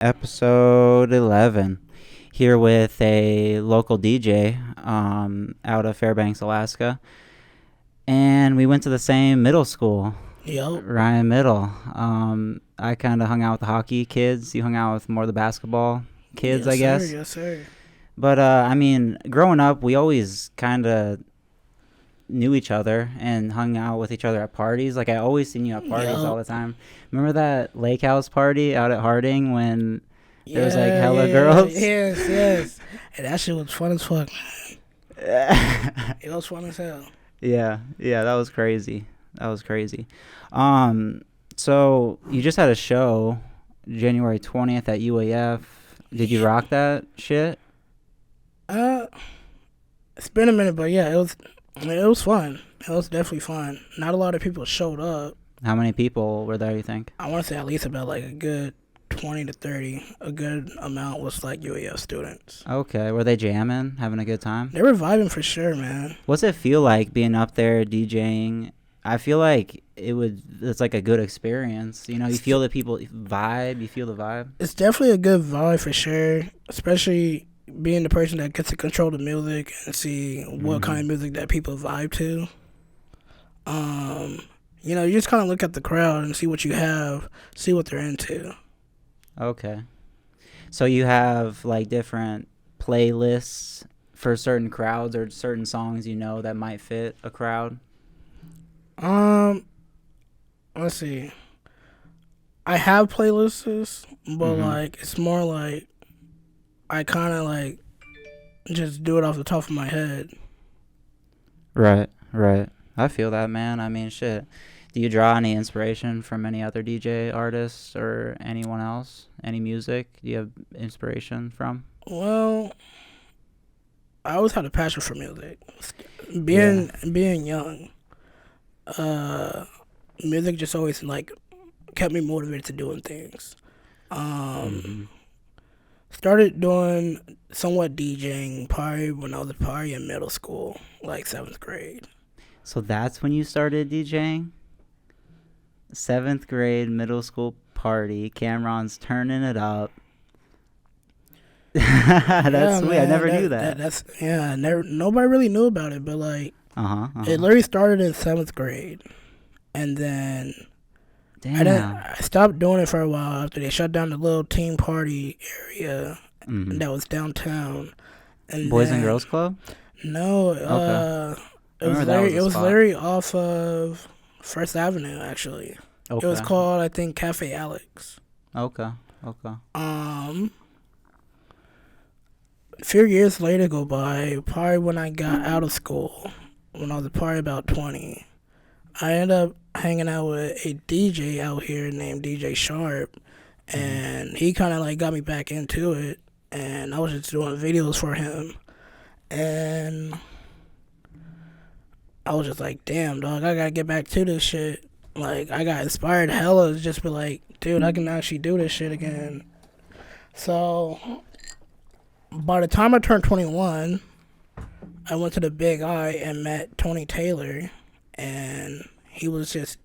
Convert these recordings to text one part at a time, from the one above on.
Episode 11. Here with a local DJ out of Fairbanks, Alaska. And we went to the same middle school, Yep. Ryan Middle. I kind of hung out with the hockey kids. You hung out with more of the basketball kids, Yes, I sir. guess. Yes, sir. But, growing up, we always kind of knew each other and hung out with each other at parties. Like, I always seen you at parties all the time. Remember that lake house party out at Harding when there was like hella girls? Yes. And that shit was fun as fuck. It was fun as hell. Yeah, that was crazy. So you just had a show January 20th at UAF. Did you rock that shit? It's been a minute, but yeah, it was fun. It was definitely fun. Not a lot of people showed up. How many people were there, you think? I want to say at least about like a good 20 to 30. A good amount was like UAF students. Okay, were they jamming, having a good time? They were vibing for sure, man. What's it feel like being up there DJing? I feel like it's like a good experience. You know, you feel the people vibe, you feel the vibe. It's definitely a good vibe for sure, especially being the person that gets to control the music and see what kind of music that people vibe to. You just kind of look at the crowd and see what you have, see what they're into. Okay. So you have like different playlists for certain crowds or certain songs that might fit a crowd? Let's see. I have playlists, but like it's more like I kind of like just do it off the top of my head. Right. I feel that, man. I mean, shit. Do you draw any inspiration from any other DJ artists or anyone else? Any music? Do you have inspiration from? Well, I always had a passion for music. Being young, music just always like kept me motivated to doing things. Started doing somewhat DJing probably when I was probably in middle school, like 7th grade. So that's when you started DJing? 7th grade middle school party. Kamron's turning it up. That's sweet. Man, I never knew that. Nobody really knew about it, but like it literally started in 7th grade, and then I stopped doing it for a while after they shut down the little teen party area that was downtown. And Boys and Girls Club? No, okay. It was literally off of First Avenue, actually. Okay. It was called, I think, Cafe Alex. Okay. A few years later go by, probably when I got out of school, when I was probably about 20, I ended up hanging out with a DJ out here named DJ Sharp, and he kind of like got me back into it, and I was just doing videos for him, and I was just like, damn, dog, I gotta get back to this shit. Like, I got inspired hella to just be like, dude, I can actually do this shit again. So, by the time I turned 21, I went to the Big I and met Tony Taylor, and he was just,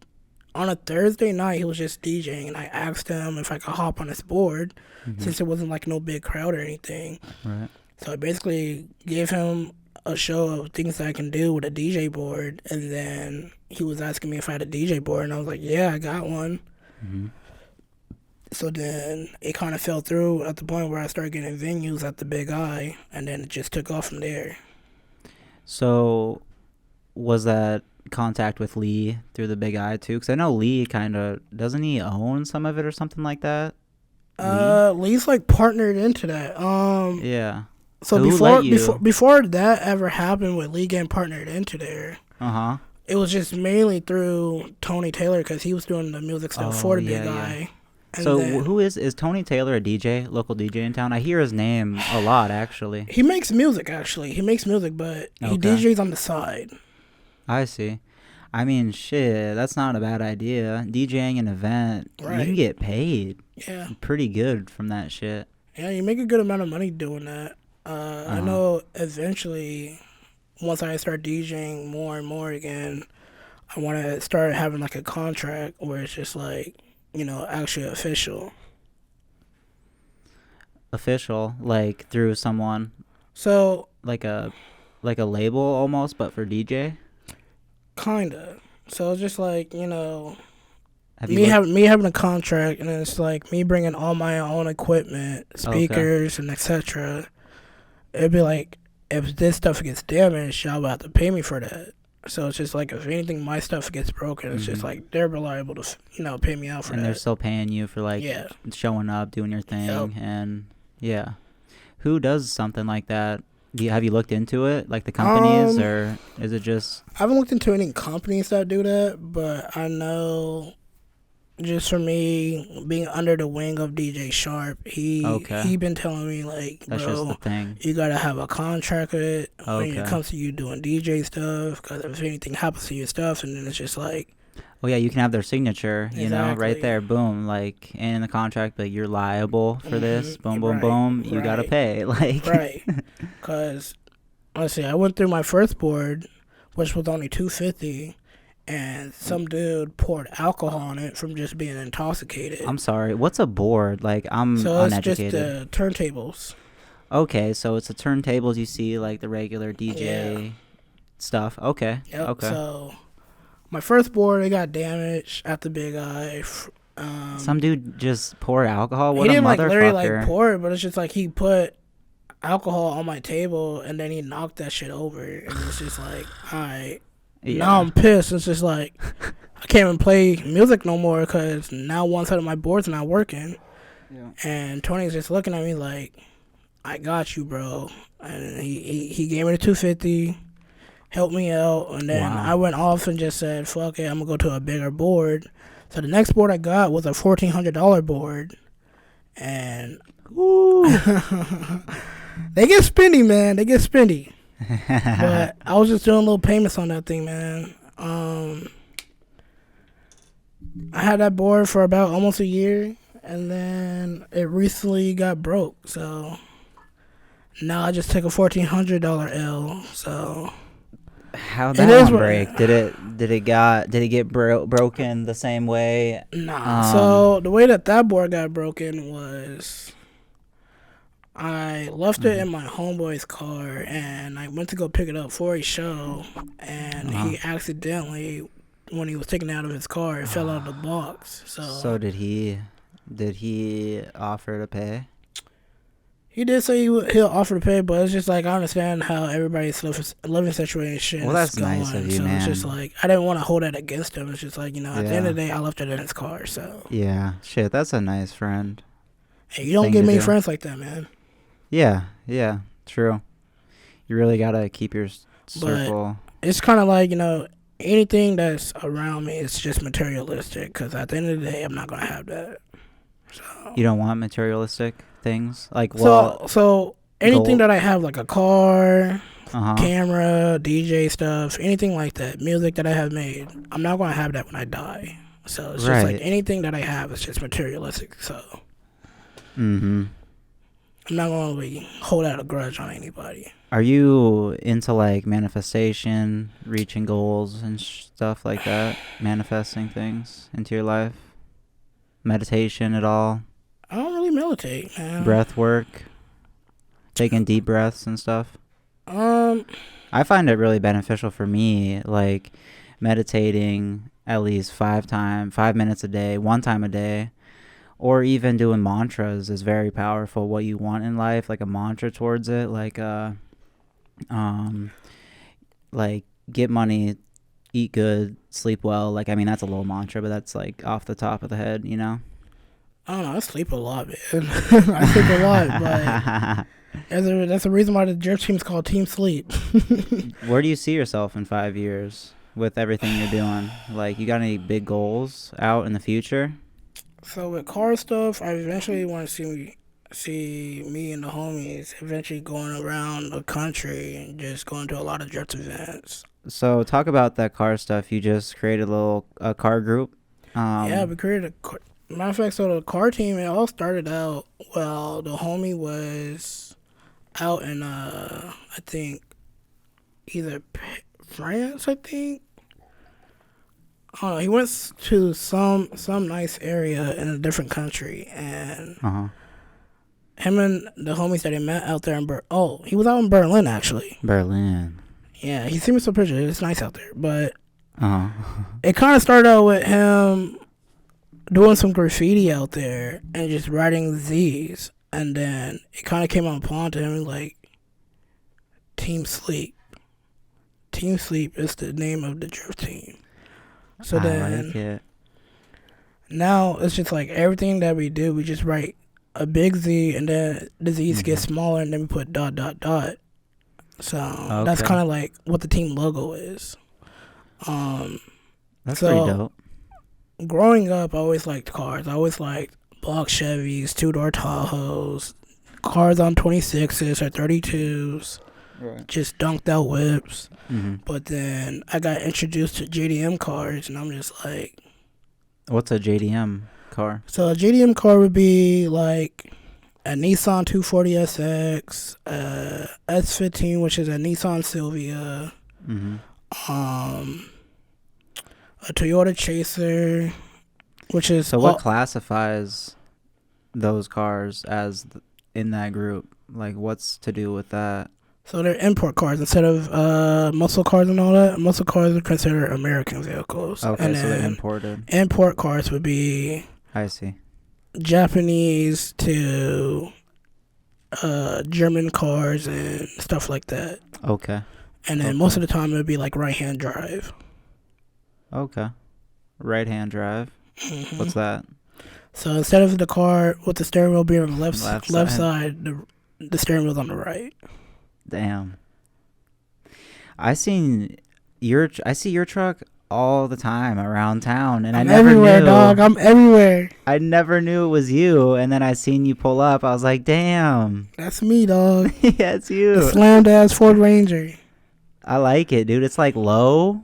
on a Thursday night, he was just DJing, and I asked him if I could hop on his board, since it wasn't like no big crowd or anything. Right. So I basically gave him a show of things that I can do with a DJ board, and then he was asking me if I had a DJ board, and I was like, yeah, I got one. So then it kind of fell through at the point where I started getting venues at the Big I, and then it just took off from there. So was that contact with Lee through the Big I too? Because I know Lee kind of, doesn't he own some of it or something like that? Lee's like partnered into that. Yeah. So before that ever happened with Lee getting partnered into there, it was just mainly through Tony Taylor because he was doing the music stuff for the Big I. So who is Tony Taylor a DJ, local DJ in town? I hear his name a lot, actually. He makes music, actually. He makes music, but he DJs on the side. I see. I mean, shit, that's not a bad idea. DJing an event, you can get paid. Yeah. Pretty good from that shit. Yeah, you make a good amount of money doing that. I know eventually, once I start DJing more and more again, I want to start having like a contract where it's just like, actually official. official, like through someone, So like a label almost, but for DJ? kinda. So it's just like Have you looked? me having a contract, and then it's like me bringing all my own equipment, Okay. speakers, and etc. It'd be like if this stuff gets damaged, y'all will have to pay me for that. So it's just like if anything, my stuff gets broken, it's just Hmm. like they're reliable to pay me out for And they're that. still paying you for like Yeah. showing up, doing your Yep. thing, and yeah. Who does something like that? Have you looked into it, like the companies, Um, or is it just I haven't looked into any companies that do that, but I know just for me being under the wing of DJ Sharp, okay? he been telling me like, That's just the bro, thing. you gotta have a contract with it when it Okay. comes to you doing DJ stuff. Because if anything happens to your stuff, and then it's just like Oh yeah, you can have their signature, right exactly. there, boom, like and in the contract, like you're liable for this, boom, boom, Right, boom, you gotta right, pay, like. right. Because let's see, I went through my first board, which was only 250, and some dude poured alcohol on it from just being intoxicated. I'm sorry, what's a board? Like I'm So it's just uneducated. the turntables. Okay, so it's the turntables you see, like the regular Yeah. DJ stuff. Okay, Yep. okay. So my first board, it got damaged at the Big Eye. Some dude just poured alcohol. He What a didn't like literally like motherfucker. pour it, but it's just like he put alcohol on my table and then he knocked that shit over, and it's just like, alright. Now Yeah. I'm pissed. It's just like I can't even play music no more because now one side of my board's not working. Yeah. And Tony's just looking at me like, I got you, bro. And he gave me the 250, helped me out, and then Wow. I went off and just said, fuck it, I'm gonna go to a bigger board. So the next board I got was a $1,400 board, and Woo. they get spendy, man. They get spendy. But I was just doing little payments on that thing, man. I had that board for about almost a year, and then it recently got broke. So now I just took a $1,400 L. So How'd it that is one what. break? Did it get broken the same way? Nah. So the way that board got broken was I left it Mhm. in my homeboy's car, and I went to go pick it up for a show, and Uh-huh. he accidentally, when he was taking it out of his car, it fell out of the box. So did he offer to pay? He did say he'll offer to pay, but it's just like I understand how everybody's living situation Well, is that's going. nice of you, So it's just man. like I didn't want to hold that against him. It's just like at the end Yeah. of the day, I left it in his car. So Yeah. Shit, that's a nice friend hey, you don't thing get to many do. friends like that, man. Yeah. Yeah. True. You really gotta keep your But circle. it's kind of like anything that's around me is just materialistic. Because at the end of the day, I'm not gonna have that. So You don't want materialistic things, like well, so anything gold. that I have, like a car, Uh huh. camera, DJ stuff, anything like that, music that I have made, I'm not gonna have that when I die. So it's just like Right. anything that I have is just materialistic. So Mm-hmm. I'm not gonna really hold out a grudge on anybody. Are you into like manifestation, reaching goals and stuff like that? Manifesting things into your life? Meditation at all? I don't really meditate, man. Breath work? Taking deep breaths and stuff? Um, I find it really beneficial for me, like meditating at least 5 minutes a day, one time a day, or even doing mantras is very powerful. What you want in life, like a mantra towards it, um, like get money, eat good, sleep well. Like I mean, that's a little mantra, but that's like off the top of the head, you know. I don't know. I sleep a lot, man. I sleep a lot, but that's the reason why the Jerk team's called Team Sleep. Where do you see yourself in 5 years with everything you're doing? Like, you got any big goals out in the future? So with car stuff, I eventually want to see me and the homies eventually going around the country and just going to a lot of Jets events. So, talk about that car stuff. You just created a car group. Yeah, we created matter of fact. So the car team, it all started out. Well, the homie was out in I think either France. I think. I don't know. He went to some nice area in a different country, and Uh huh. him and the homies that he met out there in he was out in Berlin actually. Berlin. Yeah, he sent me some pictures. It's nice out there, but Uh-huh. it kind of started out with him doing some graffiti out there and just writing Z's, and then it kind of came upon to him like Team Sleep. Team Sleep is the name of the drift team. So then, like it. now it's just like everything that we do, we just write a big Z, and then the Z's get smaller, and then we put ... So that's kind of like what the team logo is. That's so pretty dope. Growing up, I always liked cars. I always liked block Chevys, 2-door Tahoes, cars on 26s or 32s, just dunked out whips. Mm-hmm. But then I got introduced to JDM cars, and I'm just like... What's a JDM car? So a JDM car would be like a Nissan 240SX, S15, which is a Nissan Silvia, Mm-hmm. A Toyota Chaser, which is... So what classifies those cars as in that group? Like, what's to do with that? So they're import cars instead of muscle cars and all that. Muscle cars are considered American vehicles. Okay, and so they're imported. Import cars would be... I see. Japanese to German cars and stuff like that. Okay. And then most of the time it would be like right-hand drive. Okay. Right-hand drive. Mm-hmm. What's that? So instead of the car with the steering wheel being on the left side, the steering wheel's on the right. Damn. I see your truck all the time around town, and I'm I never everywhere, knew. dog. I'm everywhere. I never knew it was you, and then I seen you pull up. I was like, damn. That's me, dog. Yeah, it's you. The slammed ass Ford Ranger. I like it, dude. It's like low,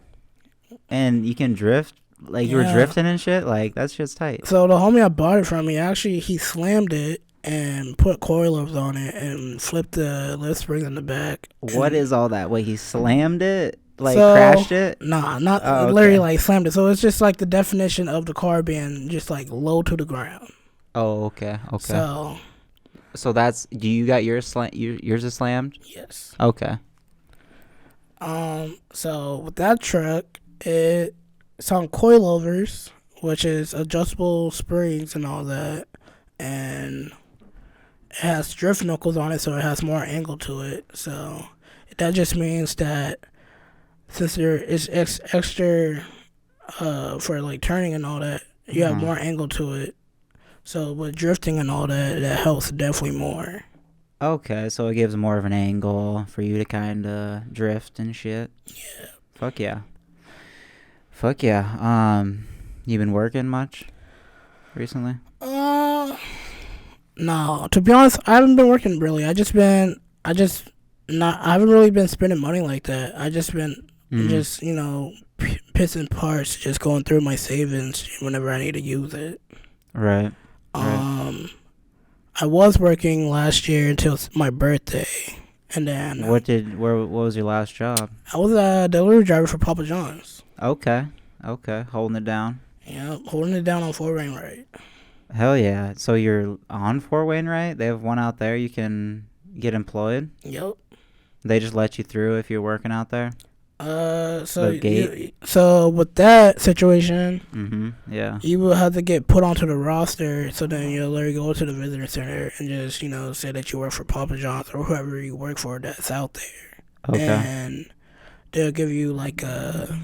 and you can drift. Like you were drifting and shit. Like that's just tight. So the homie I bought it from, he slammed it and put coilovers on it and flipped the lift springs in the back. What is all that? Wait, he slammed it? Like crashed it? Nah, not literally like slammed it. So it's just like the definition of the car being just like low to the ground. Oh, okay. So that's... Do you got yours yours is slammed? Yes. Okay. So with that truck, it's on coilovers, which is adjustable springs and all that, and it has drift knuckles on it, so it has more angle to it. So that just means that since there is extra for like turning and all that, you have more angle to it. So with drifting and all that, that helps definitely more. Okay, so it gives more of an angle for you to kind of drift and shit. Yeah. Fuck yeah. You been working much recently? No. To be honest, I haven't been working really. I haven't really been spending money like that. I just been just, pissing parts, just going through my savings whenever I need to use it. Right. I was working last year until my birthday, and then what was your last job? I was a delivery driver for Papa John's. Okay, holding it down. Yeah, holding it down on Fort Wainwright. Hell yeah! So you're on Fort Wainwright? They have one out there. You can get employed. Yep. They just let you through if you're working out there. So with that situation, yeah, you will have to get put onto the roster. So then you'll literally go to the visitor center and just say that you work for Papa John's or whoever you work for that's out there. Okay. And they'll give you like a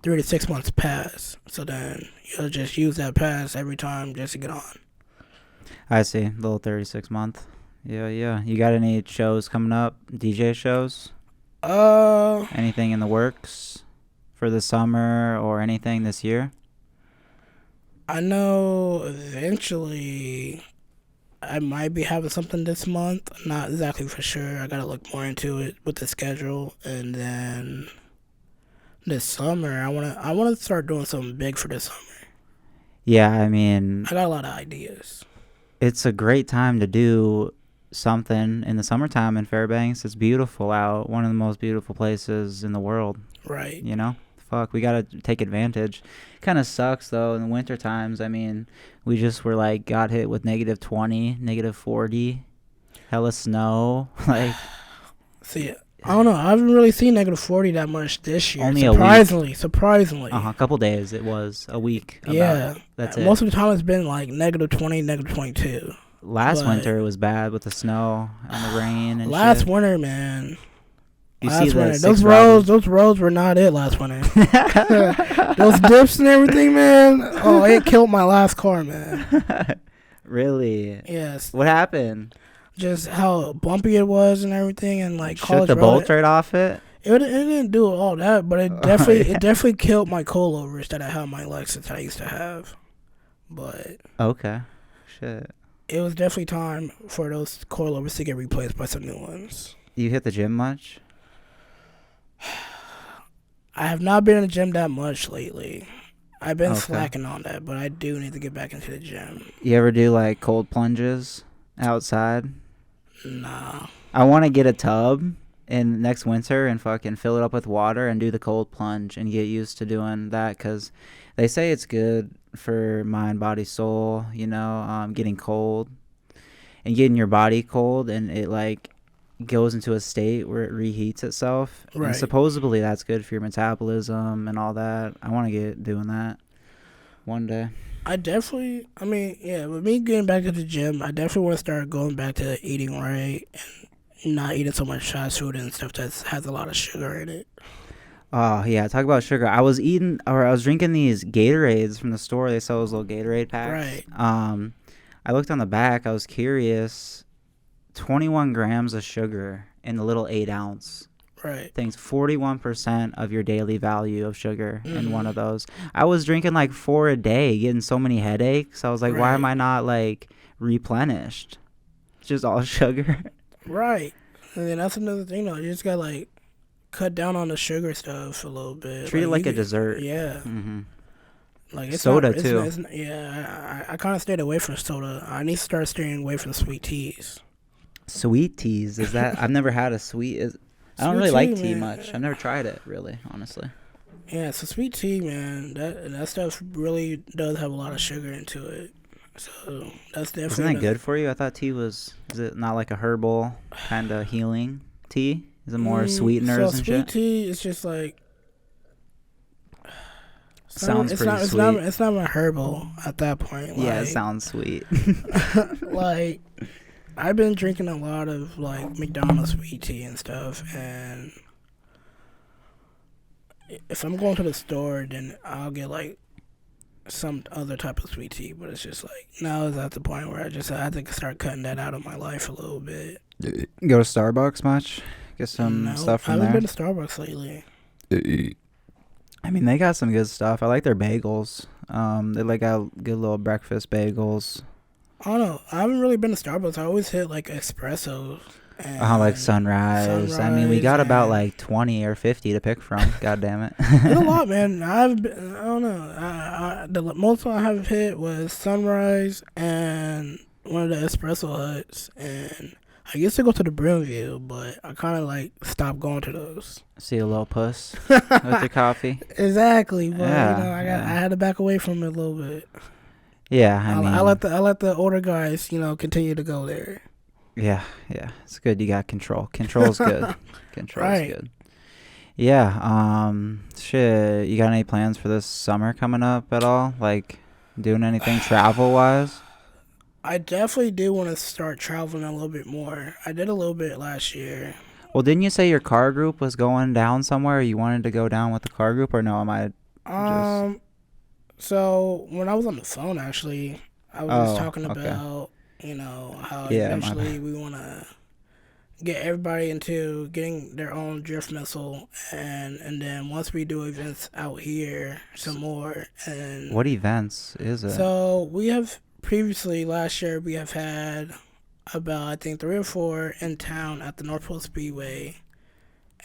3 to 6 months pass. So then you'll just use that pass every time just to get on. I see. Little 36 month. Yeah. You got any shows coming up? DJ shows? Anything in the works for the summer or anything this year? I know eventually I might be having something this month. Not exactly for sure. I gotta look more into it with the schedule. And then this summer, I wanna start doing something big for this summer. Yeah, I mean, I got a lot of ideas. It's a great time to do something in the summertime in Fairbanks. It's beautiful out. One of the most beautiful places in the world. Right. fuck, we gotta take advantage. Kind of sucks though in the winter times. I mean, we just were like got hit with -20, -40, hella snow. Like, See, I don't know. I haven't really seen -40 that much this year. Only Surprisingly. a couple days. It was a week. Yeah. That's Most it. of the time it's been like -20, -22. Last but- winter it was bad with the snow and the rain and Last shit. winter, man. You Last see the winter. six Those roads were not it last winter. Those dips and everything, man. Oh, it killed my last car, man. Really? Yes. What happened? Just how bumpy it was and everything, and like Shook college the road. bolts right off it? It didn't do all that, but it definitely killed my coilovers that I had on my Lexus that I used to have. But Okay. Shit. it was definitely time for those coilovers to get replaced by some new ones. You hit the gym much? I have not been in the gym that much lately. I've been Okay. slacking on that, but I do need to get back into the gym. You ever do like cold plunges outside? Nah. I want to get a tub in next winter and fucking fill it up with water and do the cold plunge and get used to doing that, because they say it's good for mind, body, soul, getting cold and getting your body cold, and it like goes into a state where it reheats itself. Right. And supposedly that's good for your metabolism and all that. I want to get doing that one day. With me getting back to the gym, I definitely want to start going back to eating right and not eating so much fast food and stuff that has a lot of sugar in it. Oh, yeah. Talk about sugar. I was drinking these Gatorades from the store. They sell those little Gatorade packs. Right. I looked on the back. I was curious. 21 grams of sugar in the little 8-ounce Right. things. 41% of your daily value of sugar in one of those. I was drinking like 4 a day, getting so many headaches. I was like, why am I not like replenished? It's just all sugar. Right. And then that's another thing, though. You just got to, like, cut down on the sugar stuff a little bit. Treat it like a dessert. Yeah. Mm-hmm. Like it's soda, not, it's too. Not, it's not, yeah, I kind of stayed away from soda. I need to start staying away from sweet teas. Sweet teas, is that? I've never had a sweet. I don't really like tea much. I've never tried it, really, honestly. Yeah, so sweet tea, man, that stuff really does have a lot of sugar into it. So that's definitely. Isn't that good for you? I thought tea was. Is it not like a herbal kind of healing tea? Is it more sweeteners and shit? Sweet tea is just like. Sounds pretty sweet. It's not a herbal at that point. Yeah, it sounds sweet. Like, I've been drinking a lot of like McDonald's sweet tea and stuff, and if I'm going to the store, then I'll get like some other type of sweet tea. But it's just like now is at the point where I have to start cutting that out of my life a little bit. Go to Starbucks much? Get some stuff from there? I haven't been to Starbucks lately. I mean, they got some good stuff. I like their bagels. They like got good little breakfast bagels. I don't know. I haven't really been to Starbucks. I always hit like espressos. Like Sunrise. I mean, we got about like 20 or 50 to pick from. God damn it. It's a lot, man. I don't know. The most one I have hit was Sunrise and one of the espresso huts. And I used to go to the Brimville, but I kind of like stopped going to those. See a little puss with your coffee. Exactly, but Yeah, I had to back away from it a little bit. Yeah, I mean, I let the older guys, continue to go there. Yeah, it's good. You got control. Control's good. Control's Right. good. Yeah. Shit. You got any plans for this summer coming up at all? Like, doing anything travel wise? I definitely do want to start traveling a little bit more. I did a little bit last year. Well, didn't you say your car group was going down somewhere? You wanted to go down with the car group, or no? Am I? So when I was on the phone, actually, I was just talking okay. about, how eventually we want to get everybody into getting their own drift missile, and then once we do events out here, some more. And What events is it? so we have previously last year we have had about I think 3 or 4 in town at the North Pole Speedway,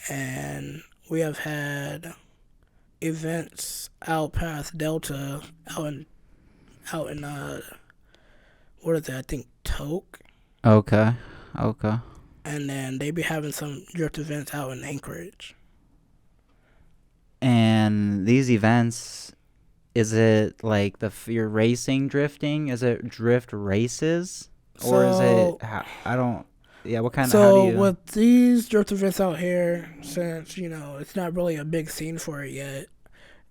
and we have had events out past Delta, out in what is it? I think Toke. Okay. And then they be having some drift events out in Anchorage. And these events, is it like you're racing drifting? Is it drift races? Or is it, So, I don't, yeah, how do so you, with these drift events out here, since it's not really a big scene for it yet,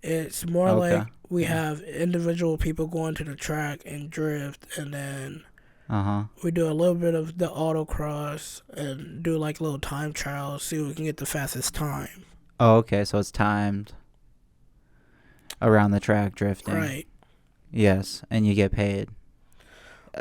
it's more okay. like we have individual people going to the track and drift, and then Uh-huh. we do a little bit of the autocross and do like little time trials, see if we can get the fastest time. Oh, okay, so it's timed around the track drifting. Right. Yes, and you get paid.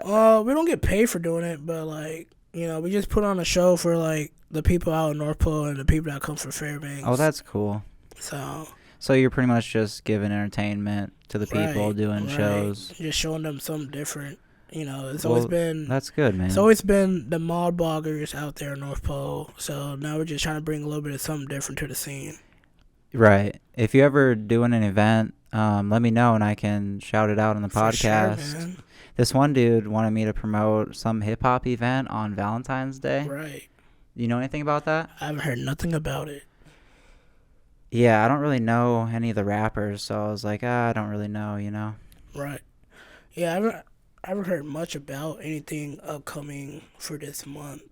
We don't get paid for doing it, but like we just put on a show for like the people out in North Pole and the people that come from Fairbanks. Oh, that's cool. So you're pretty much just giving entertainment to the people, doing right, shows. just showing them something different. It's Well, always been that's good, man. it's always been the mod bloggers out there in North Pole. So now we're just trying to bring a little bit of something different to the scene. Right. If you ever doing an event, let me know and I can shout it out on the For podcast. sure, man. This one dude wanted me to promote some hip hop event on Valentine's Day. Right. You know anything about that? I haven't heard nothing about it. Yeah, I don't really know any of the rappers, so I was like, I don't really know, Right. Yeah, I haven't heard much about anything upcoming for this month.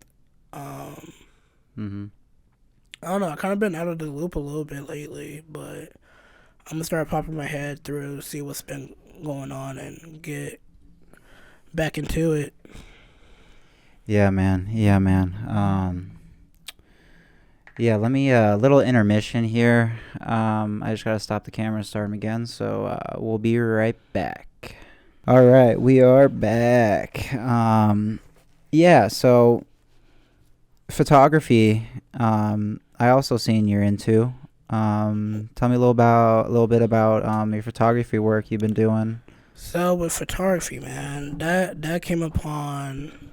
Mm-hmm. I don't know. I kind of been out of the loop a little bit lately, but I'm gonna start popping my head through, see what's been going on, and get back into it. Yeah, man. Yeah, man. Yeah, let me, little intermission here. I just gotta stop the camera and start them again, so we'll be right back. All right, we are back. Yeah, so photography, I also seen you're into. Tell me a little bit about your photography work you've been doing. So with photography, man, that came upon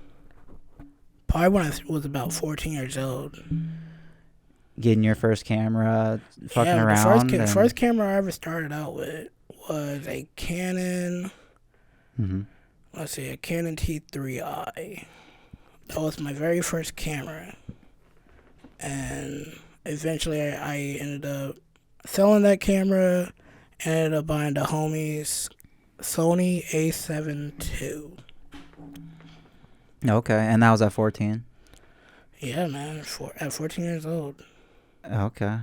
probably when I was about 14 years old. Getting your first camera, fucking Yeah, around. the first camera I ever started out with was a Canon. Mm-hmm. Let's see, a Canon T3i. That was my very first camera, and eventually I ended up selling that camera. Ended up buying the homies Sony A7 II. Okay, and that was at 14. Yeah, man, at 14 years old. Okay.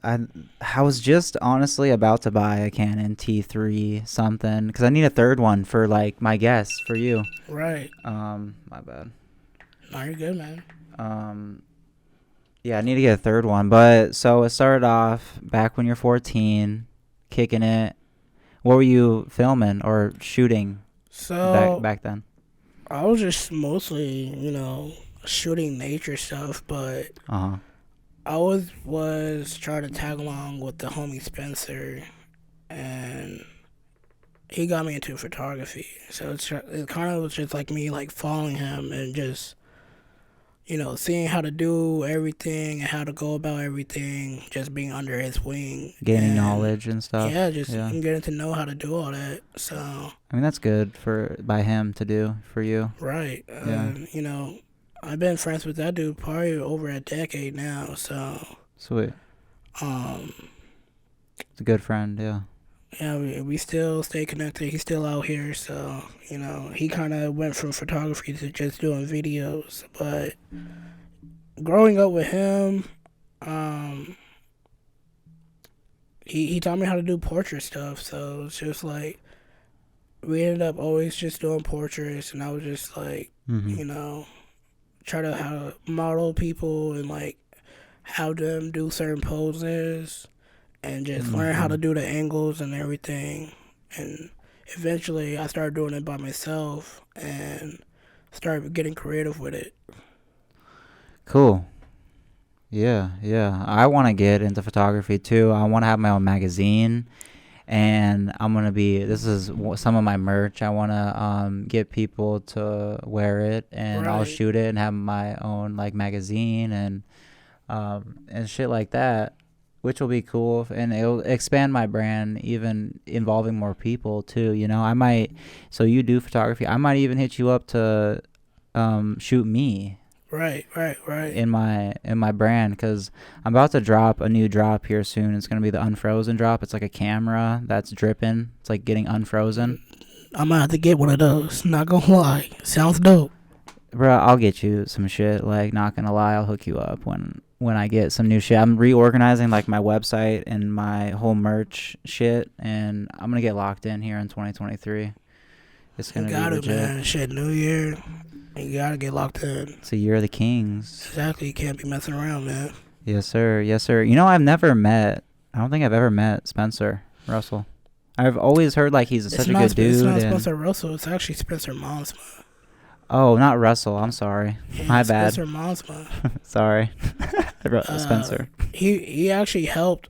I was just honestly about to buy a Canon T3 something because I need a third one for like my guest for you. Right. My bad. No, you're good, man. Yeah, I need to get a third one. But so it started off back when you're 14, kicking it. What were you filming or shooting back then? I was just mostly, shooting nature stuff, but I was trying to tag along with the homie Spencer, and he got me into photography. So it kind of was just like me, like following him and just, seeing how to do everything and how to go about everything, just being under his wing, gaining knowledge and stuff. Yeah, getting to know how to do all that. So I mean, that's good by him to do for you. Right. Yeah. I've been friends with that dude probably over a decade now, so sweet. It's a good friend, yeah. Yeah, we still stay connected. He's still out here, so he kind of went from photography to just doing videos. But growing up with him, he taught me how to do portrait stuff. So it's just like we ended up always just doing portraits, and I was just like, try to how to model people and like have them do certain poses and just learn how to do the angles and everything. And eventually I started doing it by myself and started getting creative with it. Cool. Yeah. I want to get into photography too. I want to have my own magazine. And this is some of my merch. I want to get people to wear it, and I'll shoot it and have my own like magazine and shit like that, which will be cool. And it'll expand my brand, even involving more people too. So you do photography. I might even hit you up to shoot me. Right. in my brand, because I'm about to drop a new drop here soon. It's gonna be the unfrozen drop. It's like a camera that's dripping. It's like getting unfrozen. I'm gonna have to get one of those. Not gonna lie, sounds dope. Bro, I'll get you some shit. Like, not gonna lie, I'll hook you up when I get some new shit. I'm reorganizing like my website and my whole merch shit, and I'm gonna get locked in here in 2023. It's gonna You be got it, legit. man. Shit, New Year. You gotta get locked in. It's a year of the kings. Exactly. You can't be messing around, man. Yes, sir. Yes, sir. You know, I don't think I've ever met Spencer Russell. I've always heard like he's such a good dude. It's not Spencer Russell. It's actually Spencer Monsma. Oh, not Russell. I'm sorry. Yeah, My bad. Spencer Monsma. Sorry. Spencer. He actually helped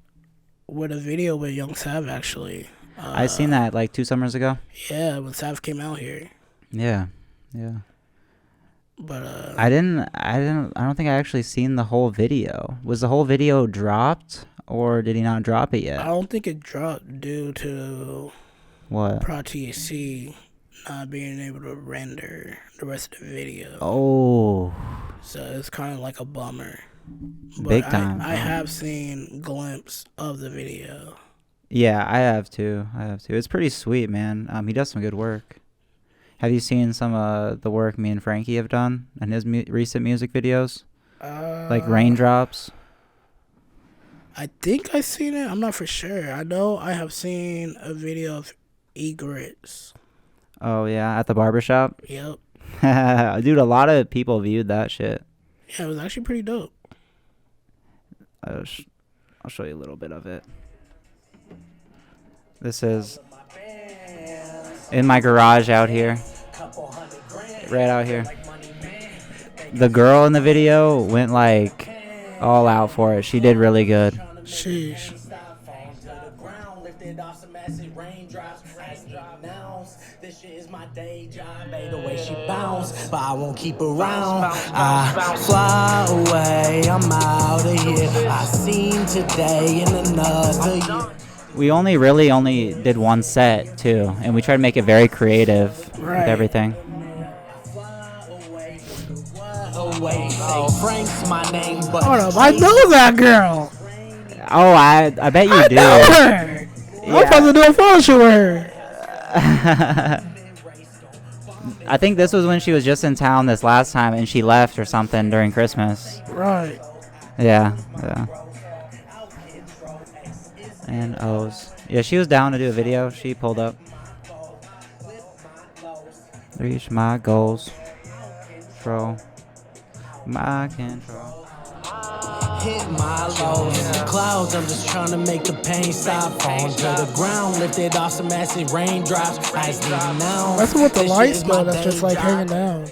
with a video with Young Sav, actually. I seen that like 2 summers ago. Yeah, when Sav came out here. Yeah. But I don't think I actually seen the whole video. Was the whole video dropped, or did he not drop it yet? I don't think it dropped due to What? Pro THC not being able to render the rest of the video. Oh. So it's kind of like a bummer. But Big time. I have seen a glimpse of the video. Yeah, I have too. It's pretty sweet, man. He does some good work. Have you seen some of the work me and Frankie have done in his recent music videos? Like Raindrops? I think I seen it. I'm not for sure. I know I have seen a video of Egrets. Oh, yeah, at the barbershop? Yep. Dude, a lot of people viewed that shit. Yeah, it was actually pretty dope. I'll show you a little bit of it. This is in my garage out here. Right out here. The girl in the video went like all out for it. She did really good. Sheesh. This shit is my day job, the way she bounce, but I won't keep around. I fly away, I'm out of here. I seen today in another year. We only did one set too, and we tried to make it very creative with everything. Frank's my name, but Hold up, I know that girl. Oh, I bet you do. I know her. I'm supposed to do a photo shoot with her. I think this was when she was just in town this last time, and she left or something during Christmas. Right. Yeah. And O's. Yeah, she was down to do a video. She pulled up. Reach my goals. Control. My control. hit my lows. The clouds, I'm just trying to make the pain stop. Falling to the ground, lifted off some acid raindrops. Ice now. That's what the lights go. That's just like hanging down.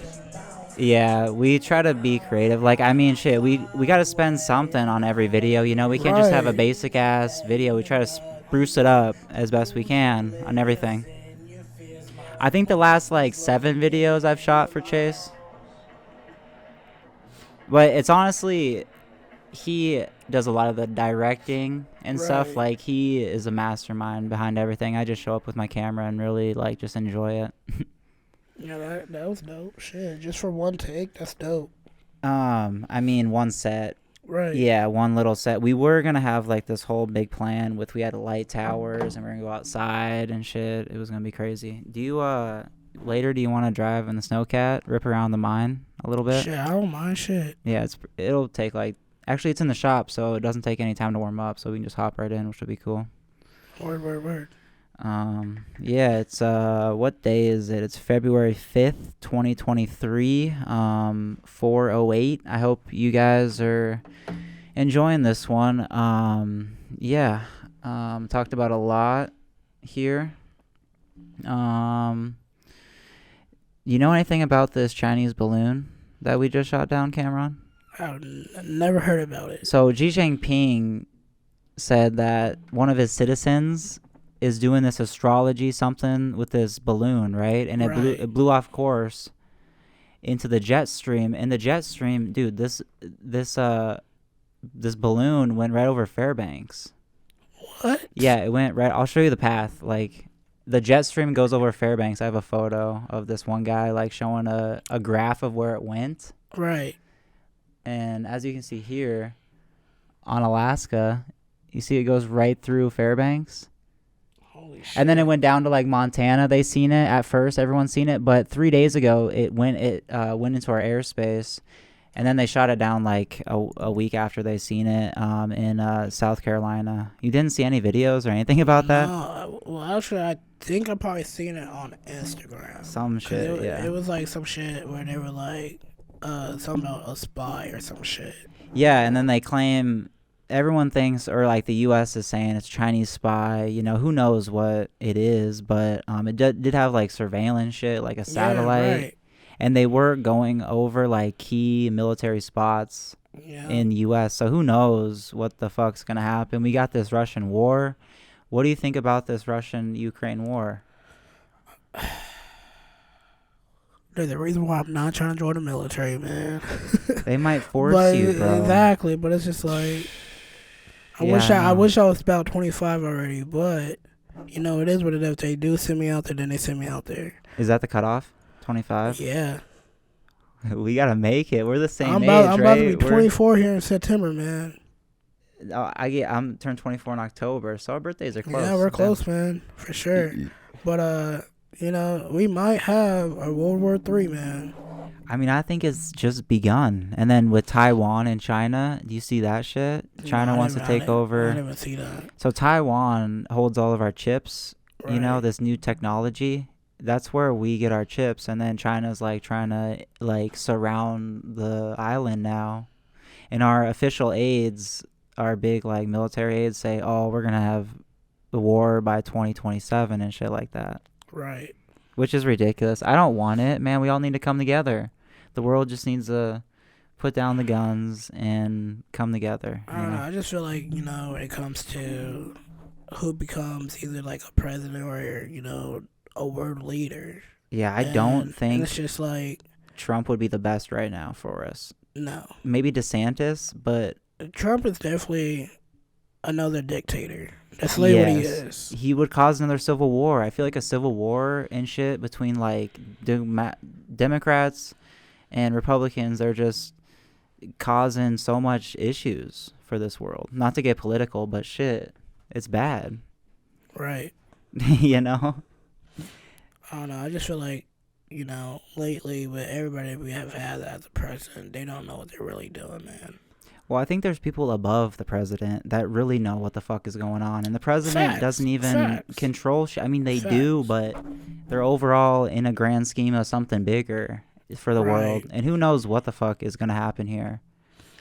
Yeah, we try to be creative. Like, I mean, shit, we got to spend something on every video, you know? We can't just have a basic-ass video. We try to spruce it up as best we can on everything. I think the last, like, 7 videos I've shot for Chase. But it's honestly, he does a lot of the directing and stuff. Like, he is a mastermind behind everything. I just show up with my camera and really, like, just enjoy it. Yeah, that was dope. Shit, just for one take, that's dope. I mean, one set. Right. Yeah, one little set. We were gonna have like this whole big plan with we had light towers and we're gonna go outside and shit. It was gonna be crazy. Do you later? Do you want to drive in the snowcat, rip around the mine a little bit? Shit, I don't mind shit. Yeah, it'll take like actually it's in the shop, so it doesn't take any time to warm up. So we can just hop right in, which would be cool. Word. Yeah, it's what day is it? It's February 5th, 2023, 4:08. I hope you guys are enjoying this one. Yeah, talked about a lot here. You know anything about this Chinese balloon that we just shot down, Kamron? I've never heard about it. So Xi Jinping said that one of his citizens is doing this astrology something with this balloon, right? And it blew off course into the jet stream. And the jet stream, dude, this balloon went right over Fairbanks. What? Yeah, it went right. I'll show you the path. Like, the jet stream goes over Fairbanks. I have a photo of this one guy, like, showing a graph of where it went. Right. And as you can see here on Alaska, you see it goes right through Fairbanks. Holy shit. And then it went down to like Montana. They seen it at first. Everyone's seen it. But 3 days ago, it went into our airspace. And then they shot it down like a week after they seen it in South Carolina. You didn't see any videos or anything about that? No, well, actually, I think I probably seen it on Instagram. Some shit, yeah. It was like some shit where they were like, something about a spy or some shit. Yeah, and then they claim, everyone thinks, or like the U.S. is saying it's Chinese spy. You know, who knows what it is, but it did have like surveillance shit, like a satellite. Yeah, right. And they were going over like key military spots in the U.S. So who knows what the fuck's gonna happen? We got this Russian war. What do you think about this Russian-Ukraine war? There's a reason why I'm not trying to join the military, man. They might force you, bro. Exactly, but it's just like I wish I was about 25 already, but you know it is what it is. If they do send me out there, then they send me out there. Is that the cutoff? 25? Yeah. We gotta make it. We're the same I'm age, about right? to be 24 here in September, man. I'm turned 24 in October, so our birthdays are close. Yeah, we're close, man, for sure. But you know, we might have a World War III, man. I mean, I think it's just begun. And then with Taiwan and China, do you see that shit? China wants to take over. I didn't even see that. So Taiwan holds all of our chips. Right. You know, this new technology. That's where we get our chips, and then China's like trying to like surround the island now. And our official aides, our big like military aides, say, "Oh, we're gonna have the war by 2027 and shit like that." Right. Which is ridiculous. I don't want it, man. We all need to come together. The world just needs to put down the guns and come together. I don't know. I just feel like, you know, when it comes to who becomes either like a president or, you know, a world leader. Yeah, I don't think it's just like Trump would be the best right now for us. No. Maybe DeSantis, but Trump is definitely another dictator. That's literally what he is. He would cause another civil war. I feel like a civil war and shit between like Democrats and Republicans are just causing so much issues for this world. Not to get political, but shit, it's bad. Right. You know? I don't know. I just feel like, you know, lately with everybody we have had as a president, they don't know what they're really doing, man. Well, I think there's people above the president that really know what the fuck is going on. And the president doesn't even control shit. I mean, they do, but they're overall in a grand scheme of something bigger for the world. And who knows what the fuck is going to happen here.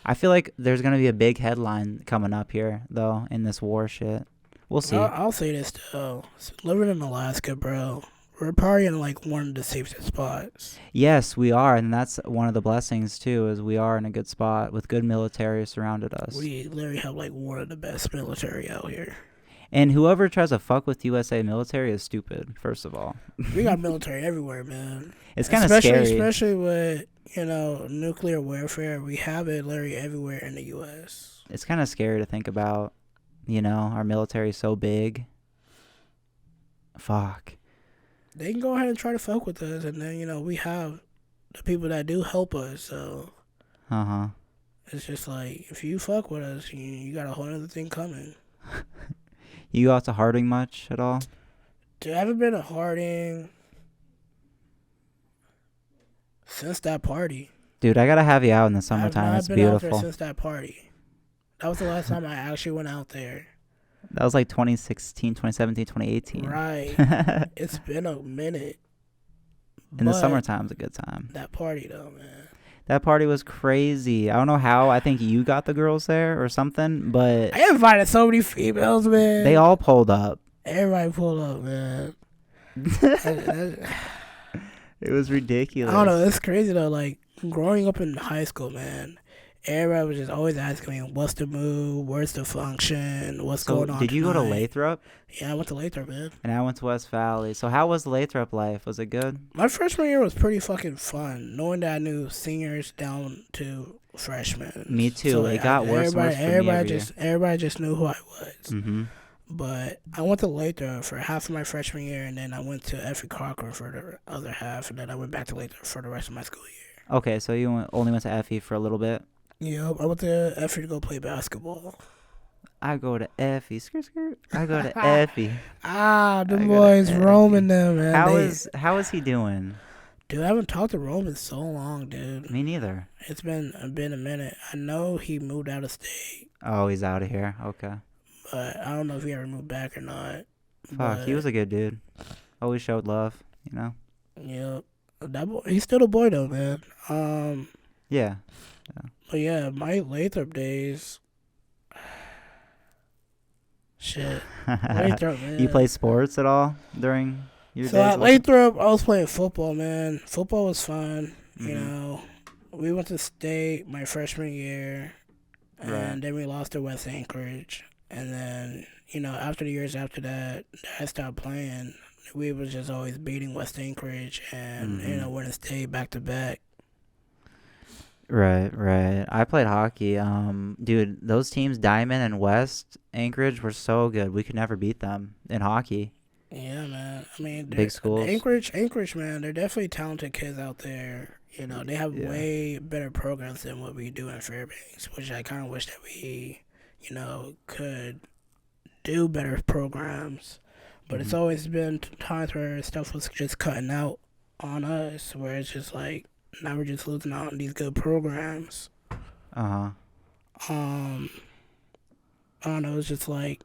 I feel like there's going to be a big headline coming up here, though, in this war shit. We'll see. I'll say this, though. Living in Alaska, bro, we're probably in, like, one of the safest spots. Yes, we are, and that's one of the blessings, too, is we are in a good spot with good military surrounded us. We literally have, like, one of the best military out here. And whoever tries to fuck with USA military is stupid, first of all. We got military everywhere, man. It's kind of scary. Especially with, you know, nuclear warfare. We have it literally everywhere in the U.S. It's kind of scary to think about, you know, our military is so big. Fuck. They can go ahead and try to fuck with us, and then, you know, we have the people that do help us, so. It's just like, if you fuck with us, you got a whole other thing coming. You go out to Harding much at all? Dude, I haven't been to Harding since that party. Dude, I gotta have you out in the summertime. It's beautiful. I've been out there since that party. That was the last time I actually went out there. That was like 2016, 2017, 2018. Right. It's been a minute. In the summertime's a good time. That party, though, man. That party was crazy. I don't know how. I think you got the girls there or something, but I invited so many females, man. They all pulled up. Everybody pulled up, man. It was ridiculous. I don't know. It's crazy, though. Like, growing up in high school, man, everybody was just always asking me, what's the move? Where's the function? What's going on Did you tonight? go to Lathrop? Yeah, I went to Lathrop, man. And I went to West Valley. So how was the Lathrop life? Was it good? My freshman year was pretty fucking fun, knowing that I knew seniors down to freshmen. Me too. So, it got worse and worse for me every year. Everybody just knew who I was. Mm-hmm. But I went to Lathrop for half of my freshman year, and then I went to Effie Cochran for the other half, and then I went back to Lathrop for the rest of my school year. Okay, so you only went to Effie for a little bit? Yep, I went to Effie to go play basketball. I go to Effie. Skirt, skirt. I go to Effie. The I go to boys roaming Effie. them, man. How is he doing? Dude, I haven't talked to Rome in so long, dude. Me neither. It's been a minute. I know he moved out of state, Oh, he's out of here. Okay. but I don't know if he ever moved back or not. Fuck, he was a good dude. Always showed love, you know? Yep. That boy, he's still a boy though, man. Yeah. But yeah, my Lathrop days. Shit. Lathrop, man. You play sports at all during your So days? at Lathrop, I was playing football, man. Football was fun. You Mhm. know, we went to state my freshman year, and Right. then we lost to West Anchorage. And then, after the years after that, I stopped playing. We was just always beating West Anchorage and, Mhm. winning state back to back. Right, right. I played hockey. Dude, those teams, Diamond and West Anchorage, were so good. We could never beat them in hockey. Yeah, man. I mean, Big schools. Anchorage, man, they're definitely talented kids out there. They have Yeah. way better programs than what we do in Fairbanks, which I kind of wish that we, could do better programs. But it's Mhm. always been times where stuff was just cutting out on us, where it's just like, now we're just losing out on these good programs. Uh-huh. I don't know, it's just like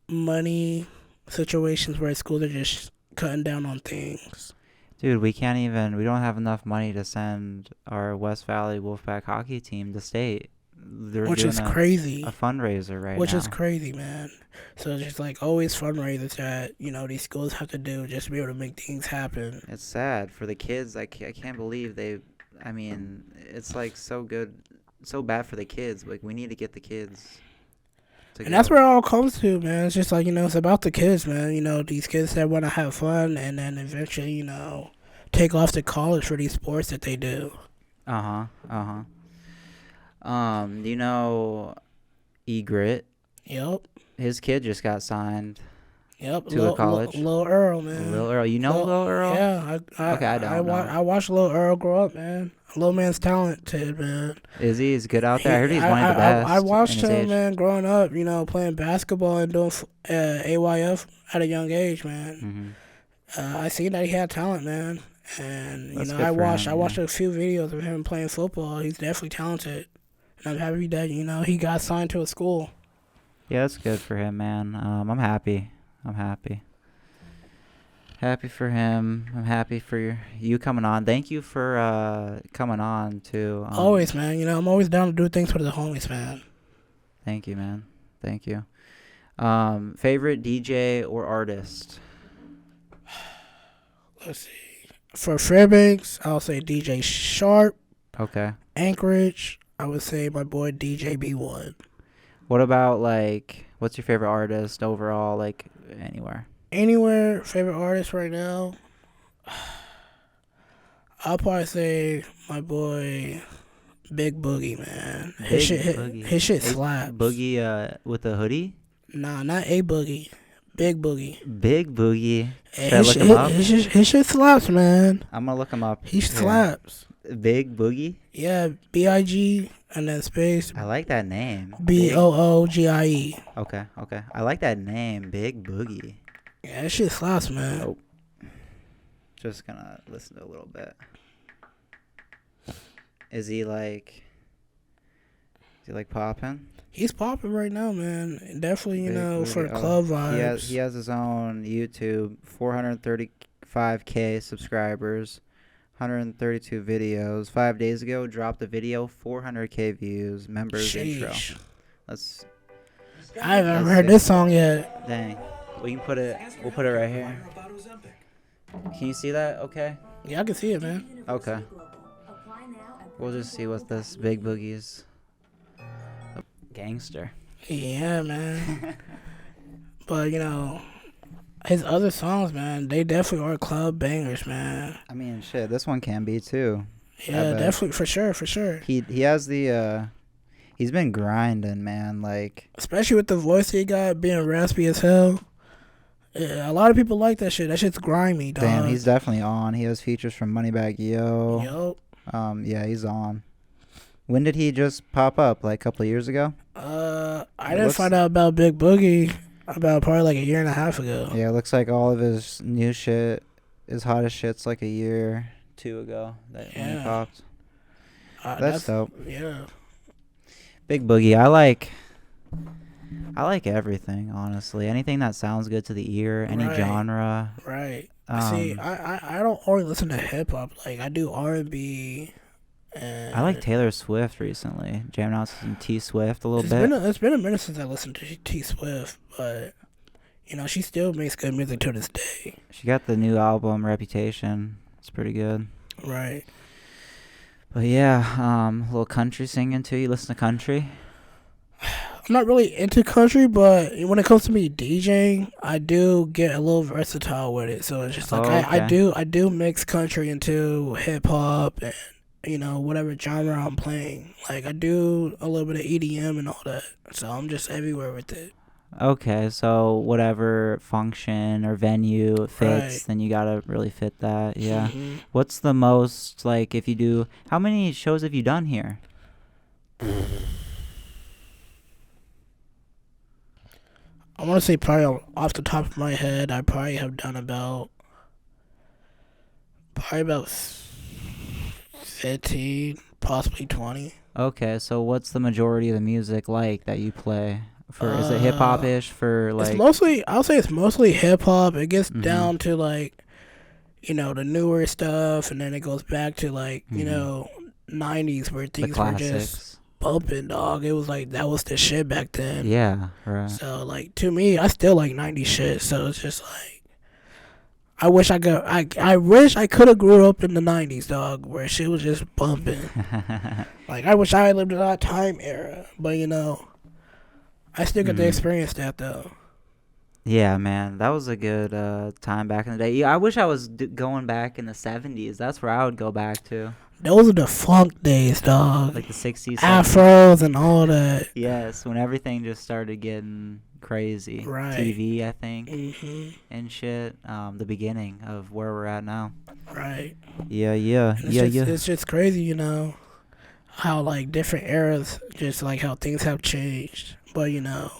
money situations where schools are just cutting down on things. Dude, we don't have enough money to send our West Valley Wolfpack hockey team to state. They're Which doing is crazy. a fundraiser right Which now. is crazy, man. So it's just like always fundraisers that, these schools have to do just to be able to make things happen. It's sad for the kids. I can't believe it's like so good, so bad for the kids. Like, we need to get the kids to And go. that's where it all comes to, man. It's just like, it's about the kids, man. These kids that want to have fun and then eventually, take off to college for these sports that they do. Uh-huh, uh-huh. Do you know Egret? Yep. His kid just got signed Yep. to a college. Lil Earl, man. Lil Earl. You know Lil Earl? Yeah. Okay, I don't know. I watched Lil Earl grow up, man. Lil man's talented, man. Is he? He's good out there? I heard he's one of the best. I watched in his him, age. man, growing up, playing basketball and doing AYF at a young age, man. Mhm. I seen that he had talent, man. And, That's good I for watched him, yeah. a few videos of him playing football. He's definitely talented. And I'm happy that, he got signed to a school. Yeah, that's good for him, man. I'm happy. Happy for him. I'm happy for you coming on. Thank you for coming on too. Always, man. I'm always down to do things for the homies, man. Thank you, man. Thank you. Favorite DJ or artist? Let's see. For Fairbanks, I'll say DJ Sharp. Okay. Anchorage, I would say my boy DJ B1. What about, like, what's your favorite artist overall, like, anywhere? Anywhere, favorite artist right now? I'll probably say my boy Big Boogie, man. His shit slaps. Boogie with the hoodie? Nah, not A Boogie. Big Boogie. Big Boogie. Hey, Should I look him up? His shit slaps, man. I'm going to look him up. He here. slaps. Big Boogie? Yeah, B-I-G and then space I like that name. B-O-O-G-I-E. Okay. I like that name, Big Boogie. Yeah, that shit slaps, man. Oh. Just gonna listen to a little bit. Is he like popping? He's popping right now, man. Definitely, Big Boogie. for Oh, club vibes. He has his own YouTube, 435K subscribers, 132 videos. 5 days ago, dropped a video, 400K views. Members intro. Sheesh. Let's. I haven't heard see. this song yet. Dang. We'll put it right here. Can you see that? Okay. Yeah, I can see it, man. Okay. We'll just see what this Big Boogie's gangster. Yeah, man. But, his other songs, man, they definitely are club bangers, man. I mean, shit, this one can be too. Yeah, definitely, for sure. He has the he's been grinding, man. Like, especially with the voice he got being raspy as hell. Yeah, a lot of people like that shit. That shit's grimy, dog. damn, he's definitely on. He has features from Moneybagg Yo. Yup. Yeah, he's on. When did he just pop up? Like a couple of years ago? I didn't find out about Big Boogie about probably like a year and a half ago. Yeah, it looks like all of his new shit, his hottest shit's like a year, 2 ago that when he popped. That's dope. Yeah. Big Boogie, I like everything, honestly. Anything that sounds good to the ear, any genre. Right. See, I don't only listen to hip hop. Like I do R&B. I like Taylor Swift recently. Jamming out some T Swift a little bit. It's been a minute since I listened to T Swift, but you know she still makes good music to this day. She got the new album Reputation. It's pretty good. Right. But yeah, a little country singing too. You listen to country? I'm not really into country, but when it comes to me DJing, I do get a little versatile with it. So it's just like I do mix country into hip hop and you know whatever genre I'm playing. Like I do a little bit of EDM and all that. So I'm just everywhere with it. Okay, so whatever function or venue fits, then you gotta really fit that. Yeah. Mm-hmm. What's the most like if you do? How many shows have you done here? I want to say probably off the top of my head, I probably have done about 15, possibly 20. Okay, so what's the majority of the music like that you play? Is it hip hop ish for like? It's mostly, I'll say it's mostly hip hop. It gets down to like, you know, the newer stuff, and then it goes back to like, you know, 90s where things were just bumping, dog. It was like that was the shit back then. Yeah, right. So like to me, I still like 90s shit. So it's just like, I wish I could have grew up in the 90s, dog, where shit was just bumping. Like I wish I had lived in that time era, but you know. I still get to experience that, though. Yeah, man. That was a good time back in the day. Yeah, I wish I was going back in the 70s. That's where I would go back to. Those are the funk days, dog. Like the 60s. Afros and all that. Yes, when everything just started getting crazy. Right. TV, I think, and shit. The beginning of where we're at now. Right. Yeah. It's just crazy, you know, how, like, different eras, just, like, how things have changed. But, you know,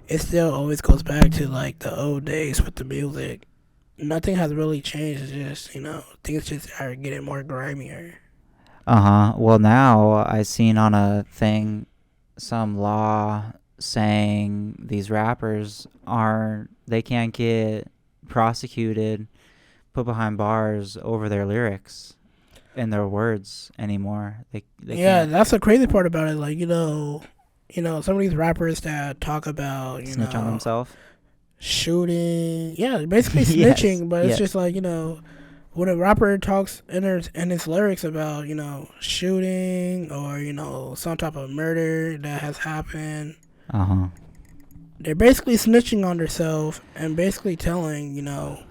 it still always goes back to, like, the old days with the music. Nothing has really changed. It's just, you know, things just are getting more grimier. Well, now I seen on a thing some law saying these rappers they can't get prosecuted, put behind bars over their lyrics and their words anymore. They can't. That's the crazy part about it. Like, you know, some of these rappers that talk about, snitch on themselves, shooting, basically snitching, but it's just like, you know, when a rapper talks in his lyrics about, you know, shooting or, you know, some type of murder that has happened, they're basically snitching on themselves and basically telling, you know,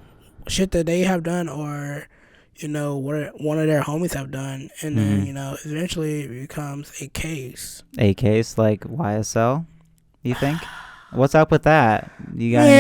shit that they have done or, you know, what one of their homies have done, and then, you know, eventually it becomes a case. A case like YSL, you think? What's up with that? You got any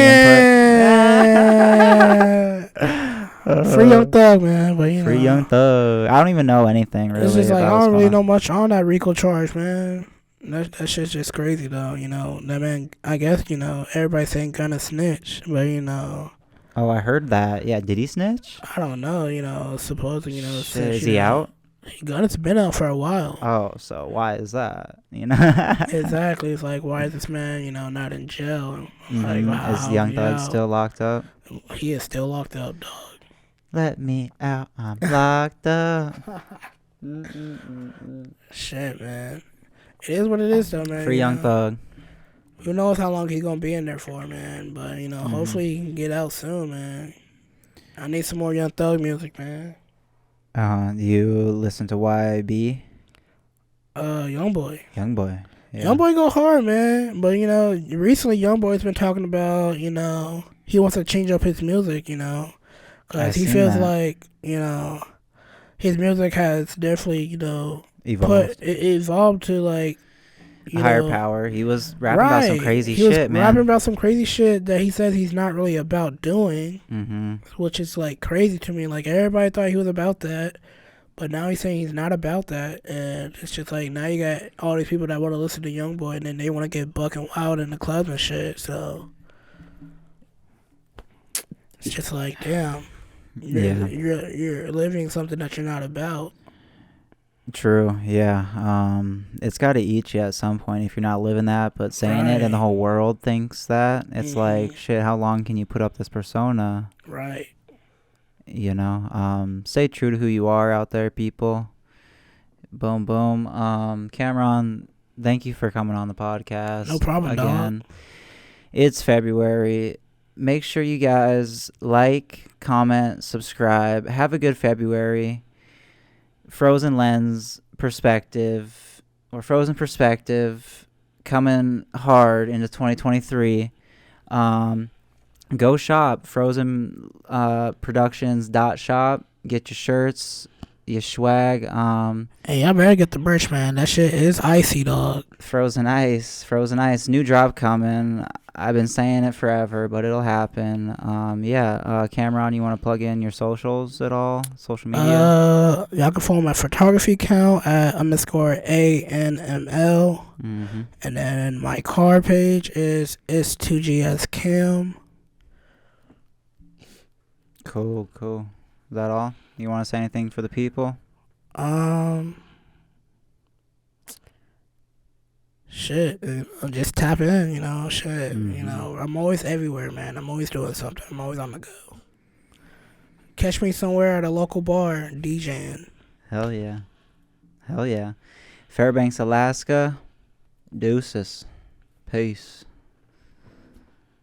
input? Free Young Thug, man. But, you know. Free Young Thug. I don't even know anything, really. It's just like, I don't really know much on that RICO charge, man. That shit's just crazy, though, you know. That man, I guess, you know, everybody's saying gonna snitch, but, you know. Oh, I heard that. Yeah, did he snitch? I don't know, you know, supposedly, you know. Shit, is he out? It's been out for a while. Oh, so why is that? You know? Exactly. It's like, why is this man, you know, not in jail? Like, is Young Thug still locked up? He is still locked up, dog. Let me out. I'm locked up. Shit, man. It is what it is, though, man. Free Young Thug. Who knows how long he's gonna be in there for, man? But, you know, hopefully he can get out soon, man. I need some more Young Thug music, man. You listen to YB? Youngboy. Youngboy. Yeah. Youngboy go hard, man. But, you know, recently Youngboy's been talking about, you know, he wants to change up his music, you know. Because he feels like, you know, his music has definitely, you know, evolved to, like, higher power. He was rapping about some crazy shit, man. Rapping about some crazy shit that he says he's not really about doing, which is like crazy to me. Like everybody thought he was about that, But now he's saying he's not about that, and it's just like now you got all these people that want to listen to YoungBoy, and then they want to get buck and wild in the clubs and shit. So it's just like, damn, you're living something that you're not about. True. Yeah. It's got to eat you at some point if you're not living that, but saying it and the Right. whole world thinks that. It's like, Mhm. shit, how long can you put up this persona? Right. You know, stay true to who you are out there, people. Boom, boom. Kamron, thank you for coming on the podcast. No problem, again. It's February. Make sure you guys like, comment, subscribe. Have a good February. Frozen Lens Perspective, or Frozen Perspective, coming hard into 2023. Go shop, Frozen Productions .shop. Get your shirts, your swag. Hey, y'all better get the merch, man. That shit is icy, dog. Frozen Ice, new drop coming. I've been saying it forever, but it'll happen. Kamron, you want to plug in your socials at all? Social media? Y'all can follow my photography account at _ANML. Mm-hmm. And then my car page is 2GS Cam. Cool. Is that all? You want to say anything for the people? Shit, just tap in, shit. Mhm. I'm always everywhere, man. I'm always doing something. I'm always on the go. Catch me somewhere at a local bar DJing. Hell yeah. Fairbanks, Alaska. Deuces. Peace.